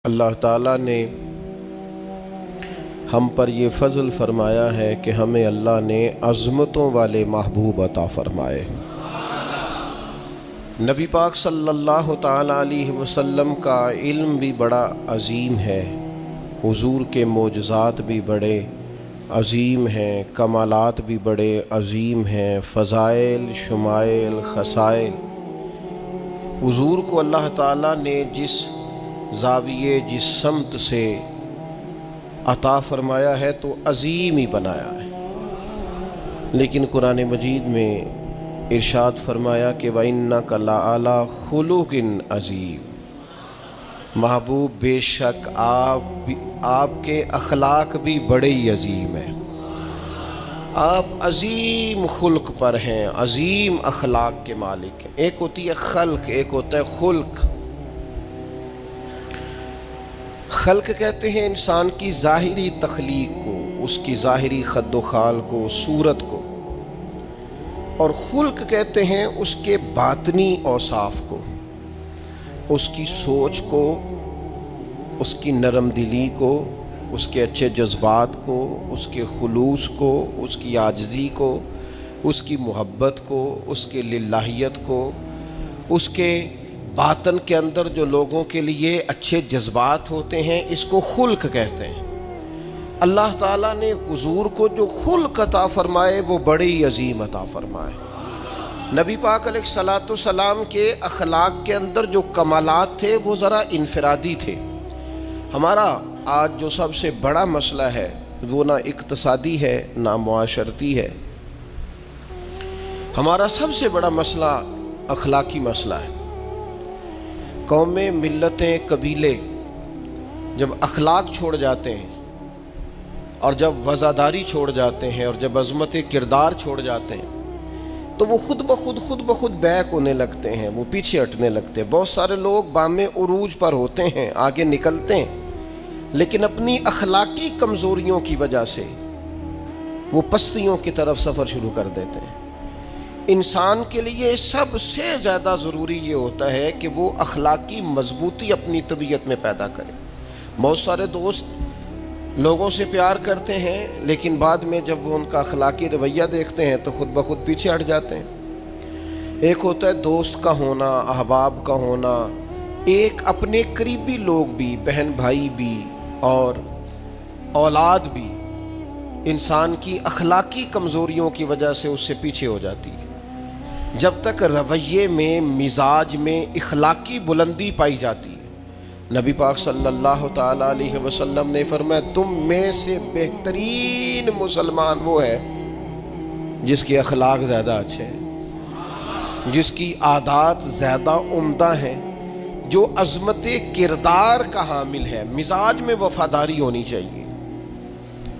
اللہ تعالیٰ نے ہم پر یہ فضل فرمایا ہے کہ ہمیں اللہ نے عظمتوں والے محبوب عطا فرمائے۔ نبی پاک صلی اللہ تعالیٰ علیہ وسلم کا علم بھی بڑا عظیم ہے، حضور کے معجزات بھی بڑے عظیم ہیں، کمالات بھی بڑے عظیم ہیں، فضائل، شمائل، خصائل۔ حضور کو اللہ تعالیٰ نے جس زاویے، جس سمت سے عطا فرمایا ہے تو عظیم ہی بنایا ہے، لیکن قرآن مجید میں ارشاد فرمایا کہ وَإِنَّكَ لَعَلَىٰ خُلُقٍ عَظِيمٍ، محبوب بے شک آپ کے اخلاق بھی بڑے ہی عظیم ہیں، آپ عظیم خلق پر ہیں، عظیم اخلاق کے مالک ہیں۔ ایک ہوتی ہے خلق، ایک ہوتا ہے خلق۔ خلق کہتے ہیں انسان کی ظاہری تخلیق کو، اس کی ظاہری خد و خال کو، صورت کو، اور خلق کہتے ہیں اس کے باطنی اوصاف کو، اس کی سوچ کو، اس کی نرم دلی کو، اس کے اچھے جذبات کو، اس کے خلوص کو، اس کی عاجزی کو، اس کی محبت کو، اس کے للہیت کو، اس کے باطن کے اندر جو لوگوں کے لیے اچھے جذبات ہوتے ہیں، اس کو خلق کہتے ہیں۔ اللہ تعالیٰ نے حضور کو جو خلق عطا فرمائے وہ بڑے ہی عظیم عطا فرمائے۔ نبی پاک علیہ الصلاۃ والسلام کے اخلاق کے اندر جو کمالات تھے وہ ذرا انفرادی تھے۔ ہمارا آج جو سب سے بڑا مسئلہ ہے وہ نہ اقتصادی ہے نہ معاشرتی ہے، ہمارا سب سے بڑا مسئلہ اخلاقی مسئلہ ہے۔ قومیں، ملتیں، قبیلے جب اخلاق چھوڑ جاتے ہیں، اور جب وزاداری چھوڑ جاتے ہیں، اور جب عظمت کردار چھوڑ جاتے ہیں، تو وہ خود بخود بیک ہونے لگتے ہیں، وہ پیچھے ہٹنے لگتے ہیں۔ بہت سارے لوگ بام عروج پر ہوتے ہیں، آگے نکلتے ہیں، لیکن اپنی اخلاقی کمزوریوں کی وجہ سے وہ پستیوں کی طرف سفر شروع کر دیتے ہیں۔ انسان کے لیے سب سے زیادہ ضروری یہ ہوتا ہے کہ وہ اخلاقی مضبوطی اپنی طبیعت میں پیدا کرے۔ بہت سارے دوست لوگوں سے پیار کرتے ہیں، لیکن بعد میں جب وہ ان کا اخلاقی رویہ دیکھتے ہیں تو خود بخود پیچھے ہٹ جاتے ہیں۔ ایک ہوتا ہے دوست کا ہونا، احباب کا ہونا، ایک اپنے قریبی لوگ بھی، بہن بھائی بھی اور اولاد بھی انسان کی اخلاقی کمزوریوں کی وجہ سے اس سے پیچھے ہو جاتی ہے۔ جب تک رویے میں، مزاج میں اخلاقی بلندی پائی جاتی ہے، نبی پاک صلی اللہ تعالیٰ علیہ وسلم نے فرمایا تم میں سے بہترین مسلمان وہ ہے جس کے اخلاق زیادہ اچھے ہیں، جس کی عادات زیادہ عمدہ ہیں، جو عظمت کردار کا حامل ہے۔ مزاج میں وفاداری ہونی چاہیے،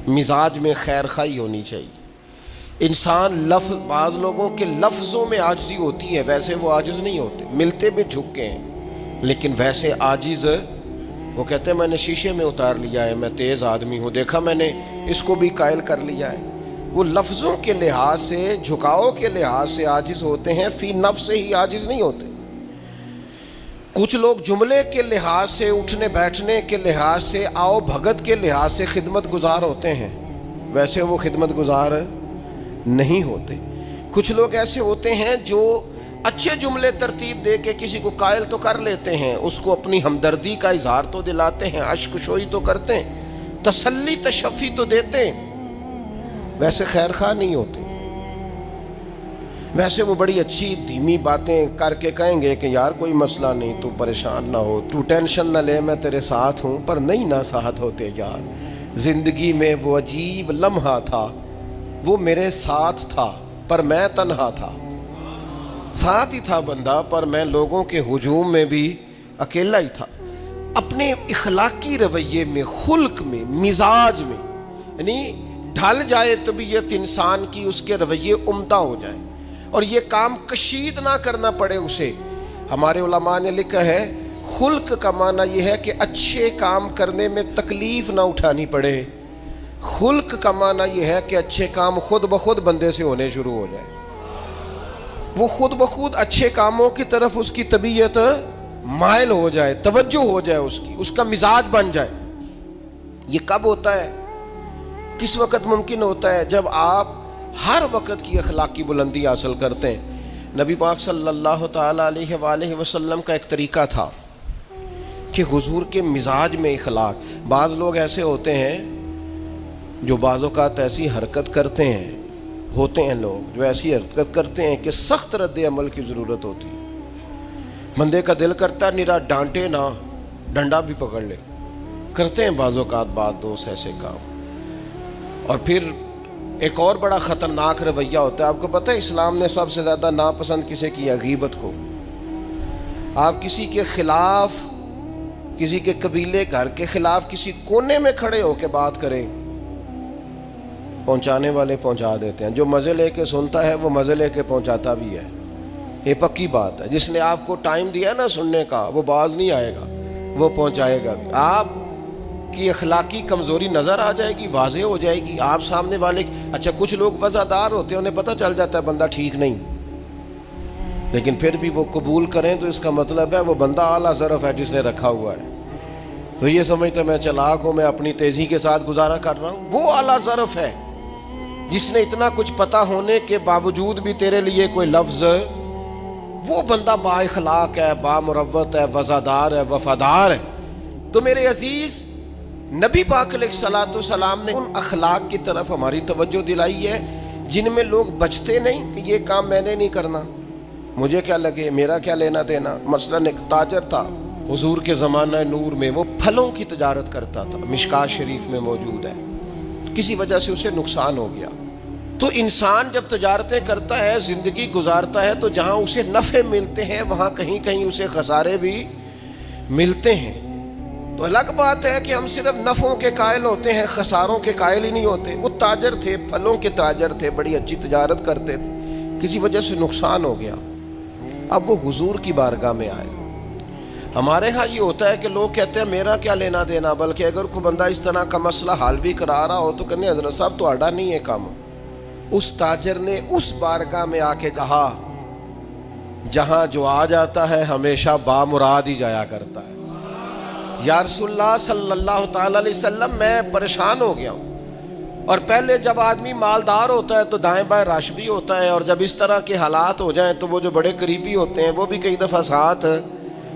مزاج میں خیر خواہی ہونی چاہیے۔ انسان بعض لوگوں کے لفظوں میں عاجزی ہوتی ہے، ویسے وہ عاجز نہیں ہوتے، ملتے بھی جھک کے ہیں، لیکن ویسے عاجز وہ کہتے ہیں میں نے شیشے میں اتار لیا ہے، میں تیز آدمی ہوں، دیکھا میں نے اس کو بھی قائل کر لیا ہے۔ وہ لفظوں کے لحاظ سے، جھکاؤ کے لحاظ سے عاجز ہوتے ہیں، فی نفس سے ہی عاجز نہیں ہوتے۔ کچھ لوگ جملے کے لحاظ سے، اٹھنے بیٹھنے کے لحاظ سے، آؤ بھگت کے لحاظ سے خدمت گزار ہوتے ہیں، ویسے وہ خدمت گزار نہیں ہوتے۔ کچھ لوگ ایسے ہوتے ہیں جو اچھے جملے ترتیب دے کے کسی کو قائل تو کر لیتے ہیں، اس کو اپنی ہمدردی کا اظہار تو دلاتے ہیں، اشک شوئی تو کرتے ہیں، تسلی تشفی تو دیتے ہیں، ویسے خیر خواہ نہیں ہوتے۔ ویسے وہ بڑی اچھی دھیمی باتیں کر کے کہیں گے کہ یار کوئی مسئلہ نہیں، تو پریشان نہ ہو، تو ٹینشن نہ لے، میں تیرے ساتھ ہوں، پر نہیں نہ ساتھ ہوتے یار۔ زندگی میں وہ عجیب لمحہ تھا، وہ میرے ساتھ تھا پر میں تنہا تھا، ساتھ ہی تھا بندہ پر میں لوگوں کے ہجوم میں بھی اکیلا ہی تھا۔ اپنے اخلاقی رویے میں، خلق میں، مزاج میں، یعنی ڈھل جائے طبیعت انسان کی، اس کے رویے عمدہ ہو جائیں، اور یہ کام کشید نہ کرنا پڑے اسے۔ ہمارے علماء نے لکھا ہے خلق کا معنی یہ ہے کہ اچھے کام کرنے میں تکلیف نہ اٹھانی پڑے، خلق کا معنی یہ ہے کہ اچھے کام خود بخود بندے سے ہونے شروع ہو جائے، وہ خود بخود اچھے کاموں کی طرف اس کی طبیعت مائل ہو جائے، توجہ ہو جائے اس کی، اس کا مزاج بن جائے. یہ کب ہوتا ہے؟ کس وقت ممکن ہوتا ہے؟ جب آپ ہر وقت کی اخلاقی بلندی حاصل کرتے ہیں. نبی پاک صلی اللہ تعالیٰ علیہ وآلہ وسلم کا ایک طریقہ تھا کہ حضور کے مزاج میں اخلاق. بعض لوگ ایسے ہوتے ہیں جو بعض اوقات ایسی حرکت کرتے ہیں، ہوتے ہیں لوگ جو ایسی حرکت کرتے ہیں کہ سخت رد عمل کی ضرورت ہوتی ہے. بندے کا دل کرتا ہے نرا ڈانٹے نہ، ڈنڈا بھی پکڑ لے. کرتے ہیں بعض اوقات بعض دوست ایسے کام. اور پھر ایک اور بڑا خطرناک رویہ ہوتا ہے. آپ کو پتہ ہے اسلام نے سب سے زیادہ ناپسند کسے کیا؟ غیبت کو. آپ کسی کے خلاف، کسی کے قبیلے گھر کے خلاف کسی کونے میں کھڑے ہو کے بات کریں، پہنچانے والے پہنچا دیتے ہیں. جو مزے لے کے سنتا ہے وہ مزے لے کے پہنچاتا بھی ہے. یہ پکی بات ہے. جس نے آپ کو ٹائم دیا نا سننے کا، وہ باز نہیں آئے گا، وہ پہنچائے گا بھی. آپ کی اخلاقی کمزوری نظر آ جائے گی، واضح ہو جائے گی. آپ سامنے والے، اچھا کچھ لوگ وفادار ہوتے ہیں، انہیں پتہ چل جاتا ہے بندہ ٹھیک نہیں، لیکن پھر بھی وہ قبول کریں تو اس کا مطلب ہے وہ بندہ اعلیٰ ظرف ہے جس نے رکھا ہوا ہے. تو یہ سمجھتے میں چلاک ہوں، میں اپنی تیزی کے ساتھ گزارا کر رہا ہوں. وہ اعلیٰ ظرف ہے جس نے اتنا کچھ پتہ ہونے کے باوجود بھی تیرے لیے کوئی لفظ، وہ بندہ با اخلاق ہے، با مروت ہے، وفادار ہے، وفادار ہے. تو میرے عزیز، نبی پاک علیہ الصلوۃ والسلام نے ان اخلاق کی طرف ہماری توجہ دلائی ہے جن میں لوگ بچتے نہیں کہ یہ کام میں نے نہیں کرنا، مجھے کیا لگے، میرا کیا لینا دینا. مثلا ایک تاجر تھا حضور کے زمانہ نور میں، وہ پھلوں کی تجارت کرتا تھا، مشکات شریف میں موجود ہے. کسی وجہ سے اسے نقصان ہو گیا. تو انسان جب تجارتیں کرتا ہے، زندگی گزارتا ہے، تو جہاں اسے نفع ملتے ہیں وہاں کہیں کہیں اسے خسارے بھی ملتے ہیں. تو الگ بات ہے کہ ہم صرف نفعوں کے قائل ہوتے ہیں، خساروں کے قائل ہی نہیں ہوتے. وہ تاجر تھے، پھلوں کے تاجر تھے، بڑی اچھی تجارت کرتے تھے، کسی وجہ سے نقصان ہو گیا. اب وہ حضور کی بارگاہ میں آئے. ہمارے ہاں یہ ہوتا ہے کہ لوگ کہتے ہیں میرا کیا لینا دینا، بلکہ اگر کوئی بندہ اس طرح کا مسئلہ حل بھی کرا رہا ہو تو کہنے حضرت صاحب تو آڈا نہیں ہے کام. اس تاجر نے اس بارگاہ میں آ کے کہا جہاں جو آ جاتا ہے ہمیشہ بامراد ہی جایا کرتا ہے. یا رسول اللہ صلی اللہ تعالی علیہ وسلم، میں پریشان ہو گیا ہوں. اور پہلے جب آدمی مالدار ہوتا ہے تو دائیں بائیں رش بھی ہوتا ہے، اور جب اس طرح کے حالات ہو جائیں تو وہ جو بڑے قریبی ہوتے ہیں وہ بھی کئی دفعہ ساتھ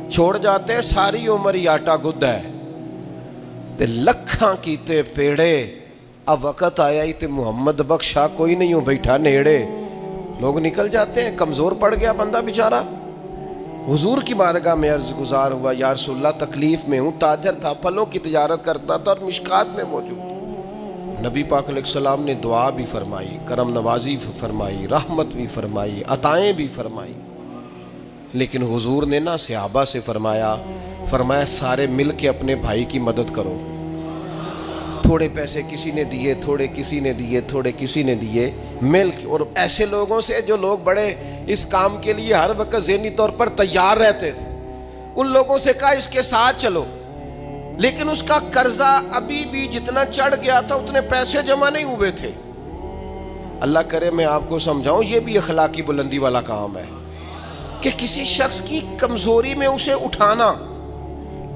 چھوڑ جاتے ہیں. ساری عمر ہی آٹا گد ہے تے لکھاں کیتے پیڑے، اب وقت آیا ہی تے محمد بخشا کوئی نہیں ہوں بیٹھا نیڑے. لوگ نکل جاتے ہیں، کمزور پڑ گیا بندہ بیچارہ. حضور کی بارگاہ میں عرض گزار ہوا یا رسول اللہ تکلیف میں ہوں. تاجر تھا، پھلوں کی تجارت کرتا تھا اور مشکات میں موجود. نبی پاک علیہ السلام نے دعا بھی فرمائی، کرم نوازی فرمائی، رحمت بھی فرمائی، عطائیں بھی فرمائی. لیکن حضور نے نا صحابہ سے فرمایا سارے مل کے اپنے بھائی کی مدد کرو. تھوڑے پیسے کسی نے دیے، تھوڑے کسی نے دیے، تھوڑے کسی نے دیے، مل کے. اور ایسے لوگوں سے جو لوگ بڑے اس کام کے لیے ہر وقت ذہنی طور پر تیار رہتے تھے، ان لوگوں سے کہا اس کے ساتھ چلو. لیکن اس کا قرضہ ابھی بھی جتنا چڑھ گیا تھا اتنے پیسے جمع نہیں ہوئے تھے. اللہ کرے میں آپ کو سمجھاؤں، یہ بھی اخلاقی بلندی والا کام ہے کہ کسی شخص کی کمزوری میں اسے اٹھانا،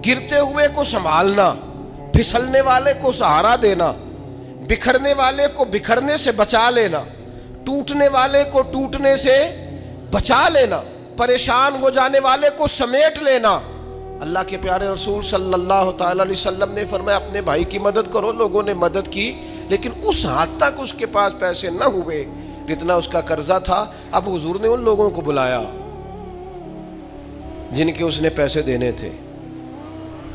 گرتے ہوئے کو سنبھالنا، پھسلنے والے کو سہارا دینا، بکھرنے والے کو بکھرنے سے بچا لینا، ٹوٹنے والے کو ٹوٹنے سے بچا لینا، پریشان ہو جانے والے کو سمیٹ لینا. اللہ کے پیارے رسول صلی اللہ تعالی علیہ وسلم نے فرمایا اپنے بھائی کی مدد کرو. لوگوں نے مدد کی، لیکن اس حد تک اس کے پاس پیسے نہ ہوئے جتنا اس کا قرضہ تھا. اب حضور نے ان لوگوں کو بلایا جن کے اس نے پیسے دینے تھے،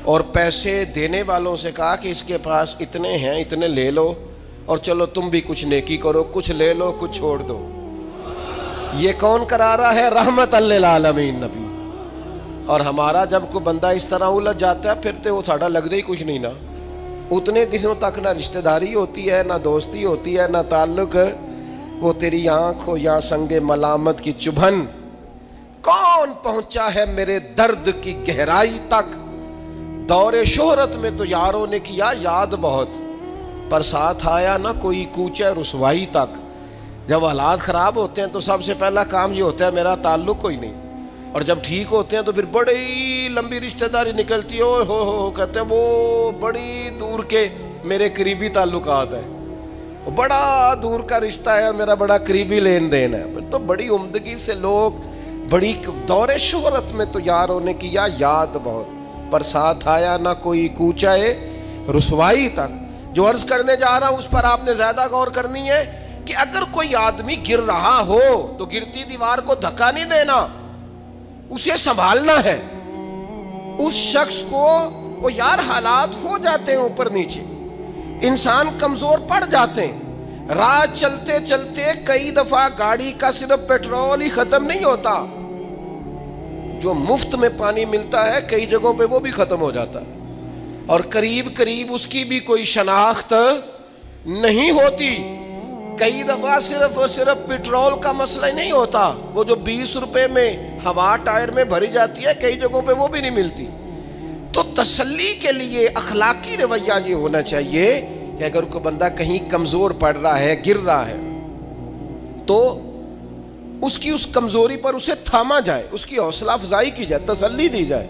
اور پیسے دینے والوں سے کہا کہ اس کے پاس اتنے ہیں، اتنے لے لو، اور چلو تم بھی کچھ نیکی کرو، کچھ لے لو کچھ چھوڑ دو. یہ کون کرا رہا ہے؟ رحمت للعالمین نبی. اور ہمارا جب کوئی بندہ اس طرح الجھ جاتا ہے پھر تو وہ ساڑھا لگتا ہی کچھ نہیں نا. اتنے دنوں تک نہ رشتہ داری ہوتی ہے، نہ دوستی ہوتی ہے، نہ تعلق. وہ تیری آنکھ ہو یا سنگ ملامت کی چبھن، کون پہنچا ہے میرے درد کی گہرائی تک. دور شہرت میں تو یاروں نے کیا یاد بہت، پر ساتھ آیا نہ کوئی کوچہ رسوائی تک. جب حالات خراب ہوتے ہیں تو سب سے پہلا کام یہ ہوتا ہے میرا تعلق کوئی نہیں. اور جب ٹھیک ہوتے ہیں تو پھر بڑی لمبی رشتہ داری نکلتی ہے، اوہ ہو کہتے ہیں وہ بڑی دور کے میرے قریبی تعلقات ہیں، وہ بڑا دور کا رشتہ ہے اور میرا بڑا قریبی لین دین ہے. تو بڑی عمدگی سے لوگ بڑی دور شہرت میں تو یار ہونے کی یا یاد بہت، پر ساتھ آیا نہ کوئی کوچائے رسوائی تک. جو عرض کرنے جا رہا ہوں اس پر آپ نے زیادہ غور کرنی ہے کہ اگر کوئی آدمی گر رہا ہو تو گرتی دیوار کو دھکا نہیں دینا، اسے سنبھالنا ہے. اس شخص کو وہ یار حالات ہو جاتے ہیں اوپر نیچے، انسان کمزور پڑ جاتے ہیں، راہ چلتے چلتے کئی دفعہ گاڑی کا صرف پیٹرول ہی ختم نہیں ہوتا، جو مفت میں پانی ملتا ہے کئی جگہوں پہ وہ بھی ختم ہو جاتا ہے، اور قریب قریب اس کی بھی کوئی شناخت نہیں ہوتی. کئی دفعہ صرف اور صرف پیٹرول کا مسئلہ ہی نہیں ہوتا، وہ جو 20 روپے میں ہوا ٹائر میں بھری جاتی ہے کئی جگہوں پہ وہ بھی نہیں ملتی. تو تسلی کے لیے اخلاقی رویہ یہ ہونا چاہیے کہ اگر کوئی بندہ کہیں کمزور پڑ رہا ہے، گر رہا ہے، تو اس کی اس کمزوری پر اسے تھاما جائے، اس کی حوصلہ افزائی کی جائے، تسلی دی جائے.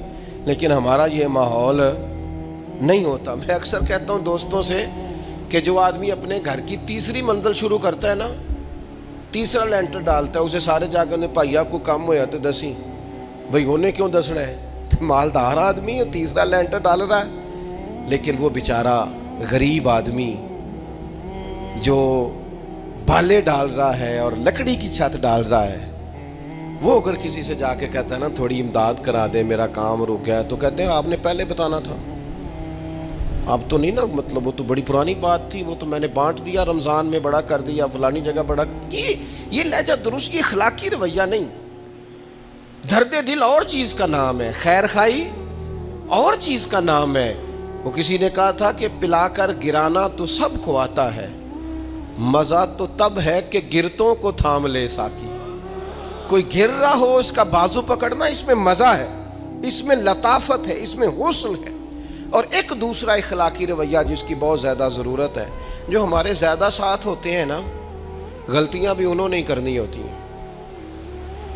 لیکن ہمارا یہ ماحول نہیں ہوتا. میں اکثر کہتا ہوں دوستوں سے کہ جو آدمی اپنے گھر کی تیسری منزل شروع کرتا ہے نا، تیسرا لینٹر ڈالتا ہے، اسے سارے جا کے انہیں بھائی آپ کو کم ہو جاتے دسی، بھائی انہیں کیوں دسنا ہے، مالدار آدمی ہے تیسرا لینٹر ڈال رہا ہے. لیکن وہ بیچارہ غریب آدمی جو بالے ڈال رہا ہے اور لکڑی کی چھت ڈال رہا ہے، وہ اگر کسی سے جا کے کہتا ہے نا تھوڑی امداد کرا دے میرا کام رک گیا، تو کہتے ہیں آپ نے پہلے بتانا تھا، اب تو نہیں نا، مطلب وہ تو بڑی پرانی بات تھی، وہ تو میں نے بانٹ دیا، رمضان میں بڑا کر دیا، فلانی جگہ بڑا. یہ لہجہ درست، یہ اخلاقی رویہ نہیں. درد دل اور چیز کا نام ہے، خیر خائی اور چیز کا نام ہے. وہ کسی نے کہا تھا کہ پلا کر گرانا تو سب کو آتا ہے، مزہ تو تب ہے کہ گرتوں کو تھام لے ساکی. کوئی گر رہا ہو اس کا بازو پکڑنا، اس میں مزہ ہے، اس میں لطافت ہے، اس میں حسن ہے. اور ایک دوسرا اخلاقی رویہ جس کی بہت زیادہ ضرورت ہے، جو ہمارے زیادہ ساتھ ہوتے ہیں نا، غلطیاں بھی انہوں نے ہی کرنی ہوتی ہیں.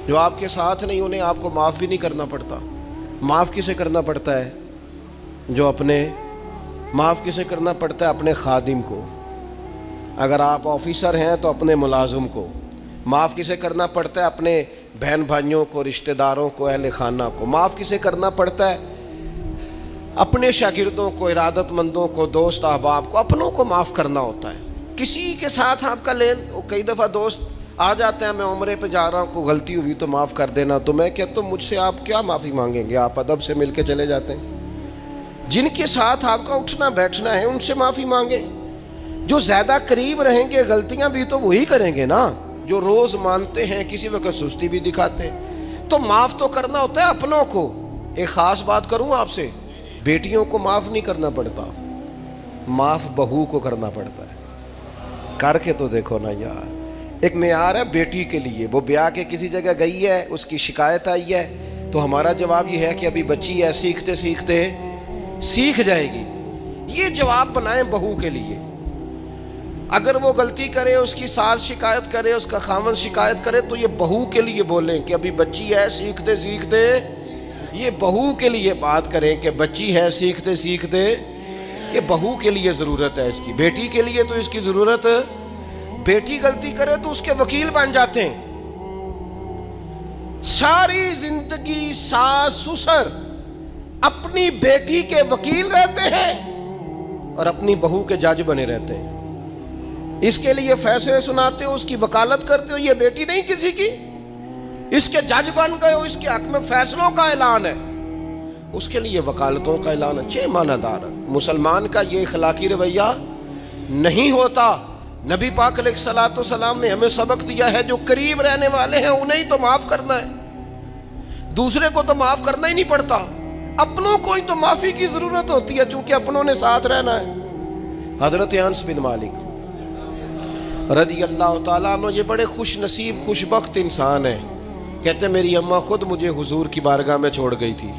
جو آپ کے ساتھ نہیں انہیں آپ کو معاف بھی نہیں کرنا پڑتا. معاف کسے کرنا پڑتا ہے؟ معاف کسے کرنا پڑتا ہے؟ اپنے خادم کو. اگر آپ آفیسر ہیں تو اپنے ملازم کو. معاف کسے کرنا پڑتا ہے؟ اپنے بہن بھائیوں کو، رشتہ داروں کو، اہل خانہ کو. معاف کسے کرنا پڑتا ہے؟ اپنے شاگردوں کو، ارادت مندوں کو، دوست احباب کو، اپنوں کو معاف کرنا ہوتا ہے. کسی کے ساتھ آپ کا کئی دفعہ دوست آ جاتے ہیں، میں عمرے پہ جا رہا ہوں، کوئی غلطی ہوئی تو معاف کر دینا، تو میں کہتا ہوں مجھ سے آپ کیا معافی مانگیں گے، آپ ادب سے مل کے چلے جاتے ہیں. جن کے ساتھ آپ کا اٹھنا بیٹھنا ہے ان سے معافی مانگیں. جو زیادہ قریب رہیں گے غلطیاں بھی تو وہی کریں گے نا، جو روز مانتے ہیں، کسی وقت سستی بھی دکھاتے ہیں. تو معاف تو کرنا ہوتا ہے اپنوں کو. ایک خاص بات کروں آپ سے، بیٹیوں کو معاف نہیں کرنا پڑتا، معاف بہو کو کرنا پڑتا ہے. کر کے تو دیکھو نا یار. ایک معیار ہے بیٹی کے لیے، وہ بیاہ کے کسی جگہ گئی ہے، اس کی شکایت آئی ہے، تو ہمارا جواب یہ ہے کہ ابھی بچی ہے، سیکھتے سیکھتے سیکھ جائے گی. یہ جواب بنائیں بہو کے لیے. اگر وہ غلطی کرے، اس کی ساس شکایت کرے، اس کا خاوند شکایت کرے، تو یہ بہو کے لیے بولیں کہ ابھی بچی ہے، سیکھتے سیکھتے. یہ بہو کے لیے بات کریں کہ بچی ہے، سیکھتے سیکھتے. یہ بہو کے لیے ضرورت ہے اس کی. بیٹی کے لیے تو اس کی ضرورت، بیٹی غلطی کرے تو اس کے وکیل بن جاتے ہیں. ساری زندگی ساس سسر اپنی بیٹی کے وکیل رہتے ہیں اور اپنی بہو کے جج بنے رہتے ہیں. اس کے لیے فیصلے سناتے ہو، اس کی وکالت کرتے ہو. یہ بیٹی نہیں کسی کی، اس کے جج بن گئے ہو، اس کے حق میں فیصلوں کا اعلان ہے، اس کے لیے وکالتوں کا اعلان ہے. چھ معنی دار. مسلمان کا یہ اخلاقی رویہ نہیں ہوتا. نبی پاک علیہ الصلوۃ والسلام نے ہمیں سبق دیا ہے، جو قریب رہنے والے ہیں انہیں ہی تو معاف کرنا ہے، دوسرے کو تو معاف کرنا ہی نہیں پڑتا. اپنوں کو ہی تو معافی کی ضرورت ہوتی ہے، چونکہ اپنوں نے ساتھ رہنا ہے. حضرت انس بن مالک رضی اللہ تعالیٰ عنہ یہ بڑے خوش نصیب خوش بخت انسان ہیں. کہتے میری اماں خود مجھے حضور کی بارگاہ میں چھوڑ گئی تھی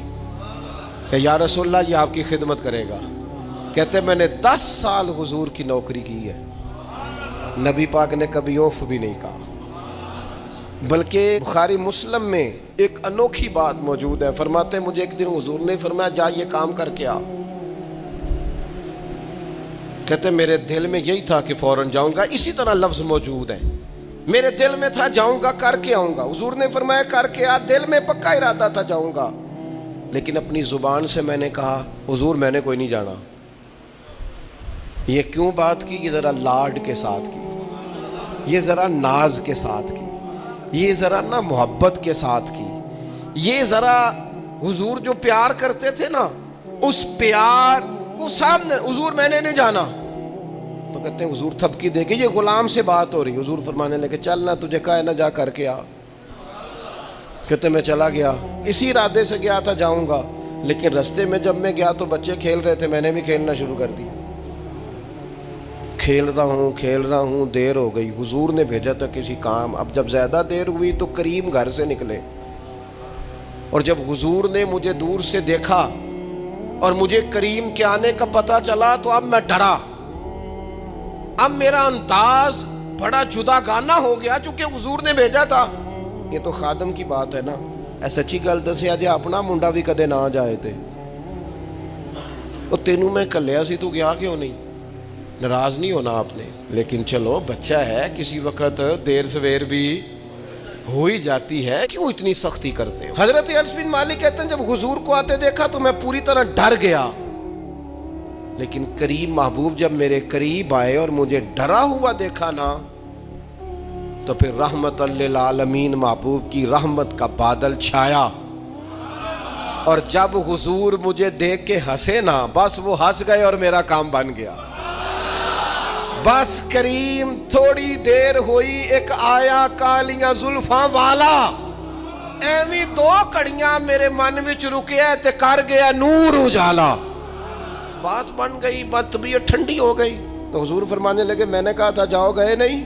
کہ یا رسول اللہ یہ آپ کی خدمت کرے گا. کہتے میں نے 10 سال حضور کی نوکری کی ہے، نبی پاک نے کبھی اوف بھی نہیں کہا. بلکہ بخاری مسلم میں ایک انوکھی بات موجود ہے. فرماتے ہیں مجھے ایک دن حضور نے فرمایا جا یہ کام کر کے آ. کہتے میرے دل میں یہی تھا کہ فوراً جاؤں گا. اسی طرح لفظ موجود ہے, میرے دل میں تھا جاؤں گا کر کے آؤں گا. حضور نے فرمایا کر کے آ. دل میں پکا ارادہ تھا جاؤں گا, لیکن اپنی زبان سے میں نے کہا حضور میں نے کوئی نہیں جانا. یہ کیوں بات کی؟ یہ ذرا لاڈ کے ساتھ کی, یہ ذرا ناز کے ساتھ کی, یہ ذرا نا محبت کے ساتھ کی, یہ ذرا حضور جو پیار کرتے تھے نا اس پیار کو سامنے. حضور میں نے نہیں جانا. تو کہتے ہیں حضور تھپکی دے کے, یہ غلام سے بات ہو رہی. حضور فرمانے لگے چل نہ تجھے کہا ہے نہ جا کر کے آ. کہتے میں چلا گیا, اسی ارادے سے گیا تھا جاؤں گا, لیکن رستے میں جب میں گیا تو بچے کھیل رہے تھے, میں نے بھی کھیلنا شروع کر دیا. کھیل رہا ہوں دیر ہو گئی. حضور نے بھیجا تھا کسی کام. اب جب زیادہ دیر ہوئی تو کریم گھر سے نکلے, اور جب حضور نے مجھے دور سے دیکھا اور مجھے کریم کے آنے کا پتہ چلا تو اب میں ڈرا. اب میرا انداز بڑا جدا گانا ہو گیا چونکہ حضور نے بھیجا تھا. یہ تو خادم کی بات ہے نا. اے سچی گل دسیا جی اپنا منڈا بھی کدے نہ جائے تے وہ تینوں میں کلیا سی, تو گیا کیوں نہیں؟ ناراض نہیں ہونا آپ نے, لیکن چلو بچہ ہے, کسی وقت دیر سویر بھی ہو ہی جاتی ہے, کیوں اتنی سختی کرتے ہیں؟ حضرت انس بن مالک کہتے ہیں جب حضور کو آتے دیکھا تو میں پوری طرح ڈر گیا, لیکن کریم محبوب جب میرے قریب آئے اور مجھے ڈرا ہوا دیکھا نا تو پھر رحمت للعالمین محبوب کی رحمت کا بادل چھایا. اور جب حضور مجھے دیکھ کے ہنسے نا, بس وہ ہنس گئے اور میرا کام بن گیا. بس کریم تھوڑی دیر ہوئی, ایک آیا کالیاں زلفاں والا, ایویں دو کڑیاں میرے من وچ رکیا تے کر گیا نور اجالا. بات بن گئی, بات طبیعت ٹھنڈی ہو گئی. تو حضور فرمانے لگے میں نے کہا تھا جاؤ, گئے نہیں.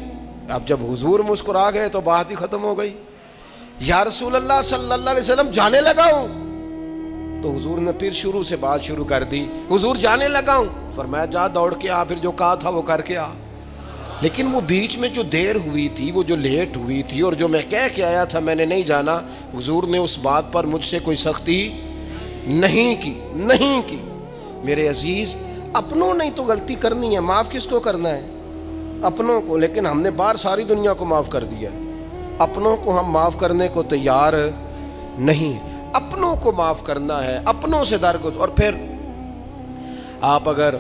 اب جب حضور مسکرا گئے تو بات ہی ختم ہو گئی. یا رسول اللہ صلی اللہ علیہ وسلم جانے لگا ہوں. تو حضور نے پھر شروع سے بات شروع کر دی, حضور جانے لگا ہوں. فرمایا جا دوڑ کے آ, پھر جو کہا تھا وہ کر کے آ. لیکن وہ بیچ میں جو دیر ہوئی تھی, وہ جو لیٹ ہوئی تھی, اور جو میں کہہ کے آیا تھا میں نے نہیں جانا, حضور نے اس بات پر مجھ سے کوئی سختی نہیں کی. میرے عزیز, اپنوں نے تو غلطی کرنی ہے, معاف کس کو کرنا ہے؟ اپنوں کو. لیکن ہم نے باہر ساری دنیا کو معاف کر دیا, اپنوں کو ہم معاف کرنے کو تیار نہیں. اپنوں کو معاف کرنا ہے, اپنوں سے درگزر. اور پھر آپ اگر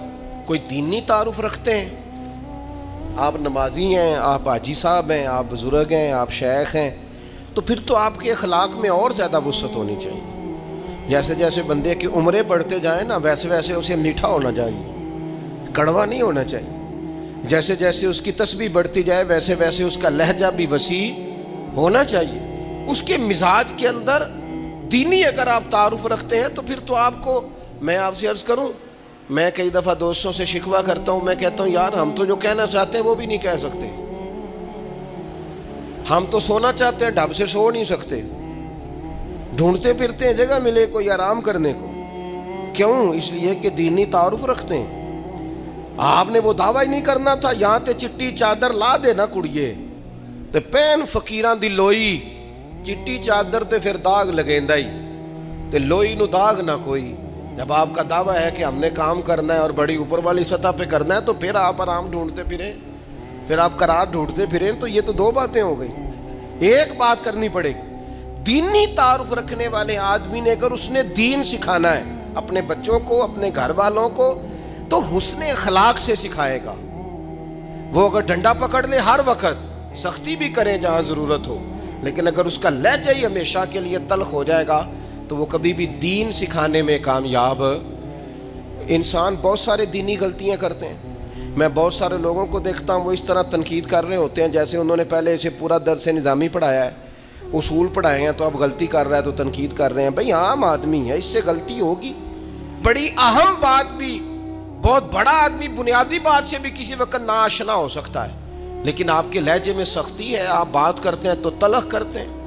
کوئی دینی تعارف رکھتے ہیں, آپ نمازی ہیں, آپ حاجی صاحب ہیں, آپ بزرگ ہیں, آپ شیخ ہیں, تو پھر تو آپ کے اخلاق میں اور زیادہ وسعت ہونی چاہیے. جیسے جیسے بندے کی عمریں بڑھتے جائیں نا, ویسے ویسے اسے میٹھا ہونا چاہیے, کڑوا نہیں ہونا چاہیے. جیسے جیسے اس کی تسبیح بڑھتی جائے ویسے ویسے اس کا لہجہ بھی وسیع ہونا چاہیے. اس کے مزاج کے اندر دینی اگر آپ تعارف رکھتے ہیں تو پھر تو آپ کو, میں آپ سے عرض کروں, میں کئی دفعہ دوستوں سے شکوہ کرتا ہوں, میں کہتا ہوں یار ہم تو جو کہنا چاہتے ہیں وہ بھی نہیں کہہ سکتے. ہم تو سونا چاہتے ہیں, ڈھب سے سو نہیں سکتے, ڈھونڈتے پھرتے ہیں جگہ ملے کوئی آرام کرنے کو. کیوں؟ اس لیے کہ دینی تعارف رکھتے ہیں. آپ نے وہ دعویٰ ہی نہیں کرنا تھا, یہاں تے چٹی چادر لا دے نا کڑیے تے پین فقیران دی لوئی, چٹی چادر تے پھر داغ لگیندا ہی تے لوئی نو داغ نہ کوئی. جب آپ کا دعویٰ ہے کہ ہم نے کام کرنا ہے اور بڑی اوپر والی سطح پہ کرنا ہے, تو پھر آپ آرام ڈھونڈتے پھریں, پھر آپ قرار ڈھونڈتے پھریں. تو یہ تو دو باتیں ہو گئی. ایک بات کرنی پڑے گی, دینی تعارف رکھنے والے آدمی نے اگر اس نے دین سکھانا ہے اپنے بچوں کو, اپنے گھر والوں کو, تو حسن اخلاق سے سکھائے گا. وہ اگر ڈنڈا پکڑ لے ہر وقت, سختی بھی کریں جہاں ضرورت ہو, لیکن اگر اس کا لہجہ ہی ہمیشہ کے لیے تلخ ہو جائے گا تو وہ کبھی بھی دین سکھانے میں کامیاب. انسان بہت سارے دینی غلطیاں کرتے ہیں. میں بہت سارے لوگوں کو دیکھتا ہوں وہ اس طرح تنقید کر رہے ہوتے ہیں جیسے انہوں نے پہلے اسے پورا درس نظامی پڑھایا ہے, اصول پڑھائے ہیں, تو اب غلطی کر رہا ہے تو تنقید کر رہے ہیں. بھئی عام آدمی ہے, اس سے غلطی ہوگی. بڑی اہم بات بھی, بہت بڑا آدمی بنیادی بات سے بھی کسی وقت ناآشنا ہو سکتا ہے, لیکن آپ کے لہجے میں سختی ہے, آپ بات کرتے ہیں تو تلخ کرتے ہیں,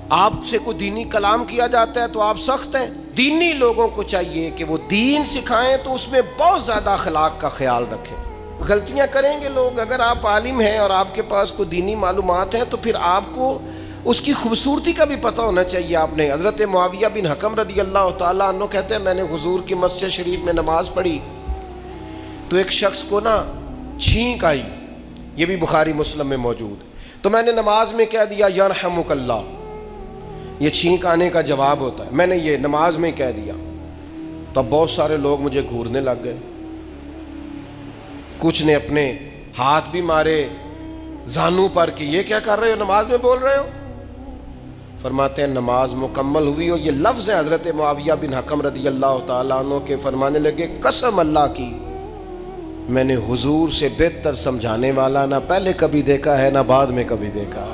آپ سے کوئی دینی کلام کیا جاتا ہے تو آپ سخت ہیں. دینی لوگوں کو چاہیے کہ وہ دین سکھائیں تو اس میں بہت زیادہ اخلاق کا خیال رکھیں. غلطیاں کریں گے لوگ. اگر آپ عالم ہیں اور آپ کے پاس کوئی دینی معلومات ہیں تو پھر آپ کو اس کی خوبصورتی کا بھی پتہ ہونا چاہیے آپ نے. حضرت معاویہ بن حکم رضی اللہ تعالیٰ عنہ کہتے ہیں میں نے حضور کی مسجد شریف میں نماز پڑھی تو ایک شخص کو نا چھینک آئی, یہ بھی بخاری مسلم میں موجود, تو میں نے نماز میں کہہ دیا یرحمک اللہ. یہ چھینک آنے کا جواب ہوتا ہے, میں نے یہ نماز میں کہہ دیا. تو اب بہت سارے لوگ مجھے گھورنے لگ گئے, کچھ نے اپنے ہاتھ بھی مارے زانوں پر کہ یہ کیا کر رہے ہو, نماز میں بول رہے ہو. فرماتے ہیں نماز مکمل ہوئی اور یہ لفظ ہے حضرت معاویہ بن حکم رضی اللہ تعالیٰ عنہ کے, فرمانے لگے قسم اللہ کی میں نے حضور سے بہتر سمجھانے والا نہ پہلے کبھی دیکھا ہے نہ بعد میں کبھی دیکھا.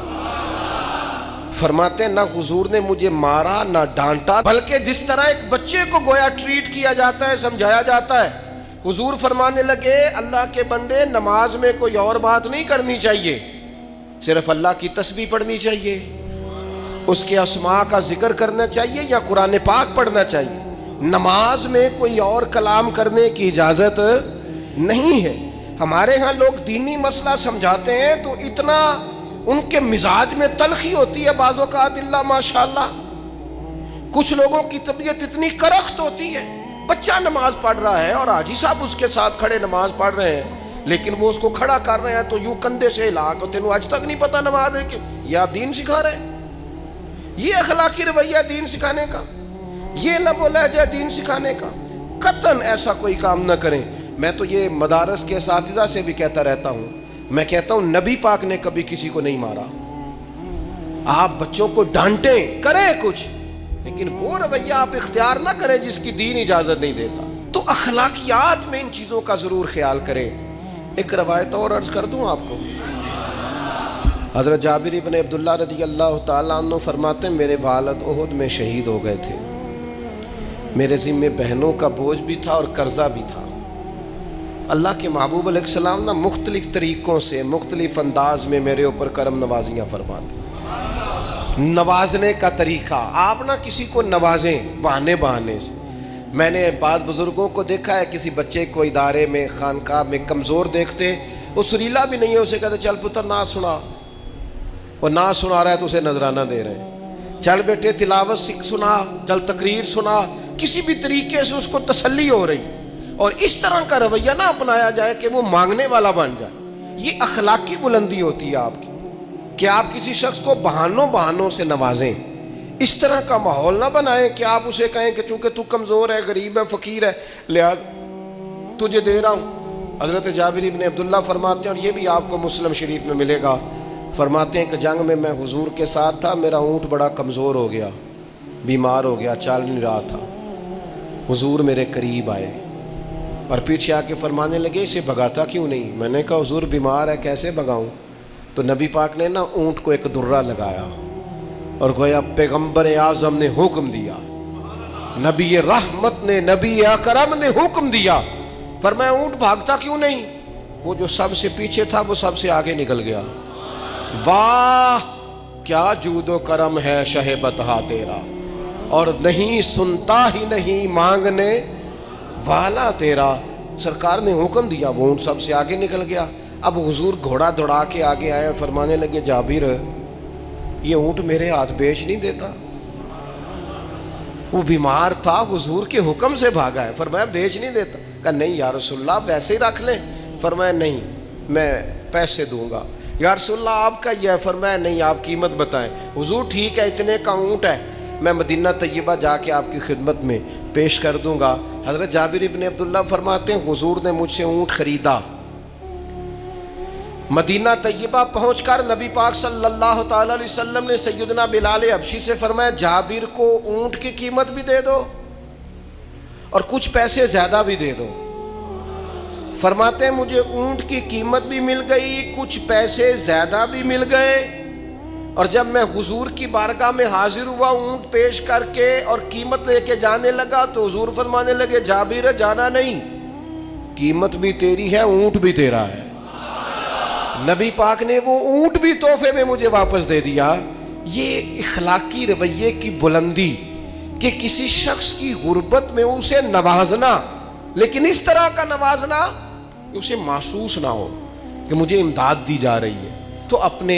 فرماتے ہیں نہ حضور نے مجھے مارا نہ ڈانٹا, بلکہ جس طرح ایک بچے کو گویا ٹریٹ کیا جاتا ہے, سمجھایا جاتا ہے. حضور فرمانے لگے اللہ کے بندے نماز میں کوئی اور بات نہیں کرنی چاہیے, صرف اللہ کی تسبیح پڑھنی چاہیے, اس کے اسماء کا ذکر کرنا چاہیے یا قرآن پاک پڑھنا چاہیے. نماز میں کوئی اور کلام کرنے کی اجازت نہیں ہے. ہمارے ہاں لوگ دینی مسئلہ سمجھاتے ہیں تو اتنا ان کے مزاج میں تلخی ہوتی ہے بعض اوقات, اللہ ماشاءاللہ. کچھ لوگوں کی طبیعت اتنی کرخت ہوتی ہے, بچہ نماز پڑھ رہا ہے اور حاجی صاحب اس کے ساتھ کھڑے نماز پڑھ رہے ہیں, لیکن وہ اس کو کھڑا کر رہے ہیں تو یوں کندھے سے ہلا کے, تینوں آج تک نہیں پتا نماز ہے کہ یہ آپ دین سکھا رہے ہیں. یہ اخلاقی رویہ دین سکھانے کا, یہ لب و لہجہ دین سکھانے کا. قطعاً ایسا کوئی کام نہ کریں. میں تو یہ مدارس کے اساتذہ سے بھی کہتا رہتا ہوں, میں کہتا ہوں نبی پاک نے کبھی کسی کو نہیں مارا. آپ بچوں کو ڈانٹیں, کریں کچھ, لیکن وہ رویہ آپ اختیار نہ کریں جس کی دین اجازت نہیں دیتا. تو اخلاقیات میں ان چیزوں کا ضرور خیال کریں. ایک روایت اور عرض کر دوں آپ کو. حضرت جابر ابن عبداللہ رضی اللہ تعالیٰ عنہ فرماتے ہیں میرے والد احد میں شہید ہو گئے تھے, میرے ذمے بہنوں کا بوجھ بھی تھا اور قرضہ بھی تھا. اللہ کے محبوب علیہ السلام نا مختلف طریقوں سے مختلف انداز میں میرے اوپر کرم نوازیاں فرماتے. نوازنے کا طریقہ, آپ نہ کسی کو نوازیں بہانے سے. میں نے بعض بزرگوں کو دیکھا ہے کسی بچے کو ادارے میں خانقاہ میں کمزور دیکھتے, وہ سریلا بھی نہیں ہے, اسے کہتے چل پتر نعت سنا, اور نعت سنا رہا ہے تو اسے نذرانہ دے رہے ہیں. چل بیٹے تلاوت سنا, چل تقریر سنا, کسی بھی طریقے سے اس کو تسلی ہو رہی. اور اس طرح کا رویہ نہ اپنایا جائے کہ وہ مانگنے والا بن جائے. یہ اخلاقی بلندی ہوتی ہے آپ کی کہ آپ کسی شخص کو بہانوں سے نوازیں. اس طرح کا ماحول نہ بنائیں کہ آپ اسے کہیں کہ چونکہ تو کمزور ہے, غریب ہے, فقیر ہے, لہذا تجھے دے رہا ہوں. حضرت جابر ابن عبداللہ فرماتے ہیں, اور یہ بھی آپ کو مسلم شریف میں ملے گا, فرماتے ہیں کہ جنگ میں میں حضور کے ساتھ تھا, میرا اونٹ بڑا کمزور ہو گیا, بیمار ہو گیا, چل نہیں رہا تھا. حضور میرے قریب آئے اور پیچھے آ کے فرمانے لگے اسے بھگاتا کیوں نہیں. میں نے کہا حضور بیمار ہے کیسے بھگاؤں. تو نبی پاک نے نا اونٹ کو ایک درہ لگایا اور گویا پیغمبر اعظم نے حکم دیا, نبی رحمت نے, نبی اکرم نے حکم دیا, فرمایا اونٹ بھاگتا کیوں نہیں. وہ جو سب سے پیچھے تھا وہ سب سے آگے نکل گیا. واہ کیا جود و کرم ہے شہ بطحا تیرا, اور نہیں سنتا ہی نہیں مانگنے والا تیرا. سرکار نے حکم دیا, وہ اونٹ سب سے آگے نکل گیا. اب حضور گھوڑا دوڑا کے آگے آئے, فرمانے لگے جابر یہ اونٹ میرے ہاتھ بیچ نہیں دیتا. وہ بیمار تھا, حضور کے حکم سے بھاگا ہے, فرمایا بیچ نہیں دیتا. کہا نہیں یا رسول اللہ ویسے ہی رکھ لیں. فرمایا نہیں میں پیسے دوں گا. یا رسول اللہ آپ کا یہ ہے. فرمایا نہیں آپ قیمت بتائیں. حضور ٹھیک ہے اتنے کا اونٹ ہے, میں مدینہ طیبہ جا کے آپ کی خدمت میں پیش کر دوں گا. حضرت جابر ابن عبداللہ فرماتے ہیں حضور نے مجھ سے اونٹ خریدا. مدینہ طیبہ پہنچ کر نبی پاک صلی اللہ تعالی علیہ وسلم نے سیدنا بلال حبشی سے فرمایا جابر کو اونٹ کی قیمت بھی دے دو اور کچھ پیسے زیادہ بھی دے دو. فرماتے ہیں مجھے اونٹ کی قیمت بھی مل گئی, کچھ پیسے زیادہ بھی مل گئے, اور جب میں حضور کی بارگاہ میں حاضر ہوا اونٹ پیش کر کے اور قیمت لے کے جانے لگا تو حضور فرمانے لگے جابر جانا نہیں, قیمت بھی تیری ہے اونٹ بھی تیرا ہے. نبی پاک نے وہ اونٹ بھی تحفے میں مجھے واپس دے دیا. یہ اخلاقی رویے کی بلندی کہ کسی شخص کی غربت میں اسے نوازنا, لیکن اس طرح کا نوازنا اسے محسوس نہ ہو کہ مجھے امداد دی جا رہی ہے. تو اپنے